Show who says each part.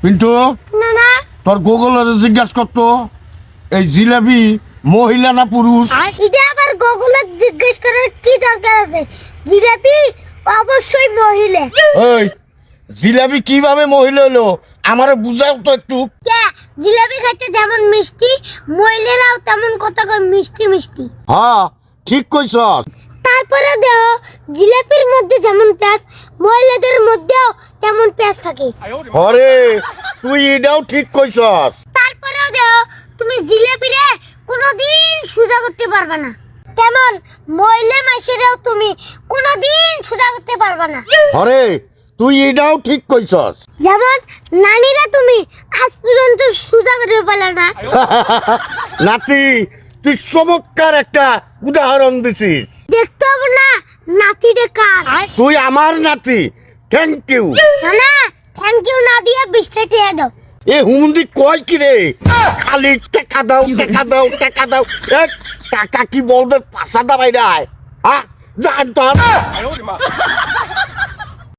Speaker 1: পিন্টু
Speaker 2: না না
Speaker 1: তোর গুগলের জিজ্ঞাসা করতো এই জিলাপি মহিলা না পুরুষ?
Speaker 2: এটা আবার গুগলে জিজ্ঞেস করার কি দরকার আছে? জিলাপি অবশ্যই মহিলা।
Speaker 1: ওই জিলাপি কিভাবে মহিলা হলো আমারে বুঝাও তো একটু।
Speaker 2: কে জিলাপি খাইতে যেমন মিষ্টি, মহিলারাও তেমন কথা কয় মিষ্টি মিষ্টি।
Speaker 1: হ্যাঁ ঠিক কইছস।
Speaker 2: তারপরে দেখো জিলাপির মধ্যে যেমন পেঁয়াজ, মহিলাদের মধ্যেও তেমন পেঁয়াজ থাকে।
Speaker 1: আরে তুই এটাও ঠিক কইছস।
Speaker 2: তারপরেও দেখো তুমি জিলাপিরে কোনোদিন সোজা করতে পারবে না, তেমন মহিলা মাইসেরাও তুমি কোনোদিন সোজা করতে পারবে না।
Speaker 1: আরে তুই এটাও ঠিক কইছস।
Speaker 2: যেমন নানীরা তুমি আজ পর্যন্ত সোজা করে পারলে না।
Speaker 1: নাতি তুই চমৎকার একটা উদাহরণ দিছিস।
Speaker 2: দেখতে হবে না নাতিরে কার।
Speaker 1: তুই আমার নাতি, থ্যাংক ইউ।
Speaker 2: না না থ্যাংক ইউ না দিয়ে 20টা টাকা দাও।
Speaker 1: এ হুমন্দি কয় কি রে, খালি টাকা দাও টাকা দাও টাকা দাও। এ টাকা কি বলবে পাশা দাবাই রায়, হ্যাঁ জান তোর।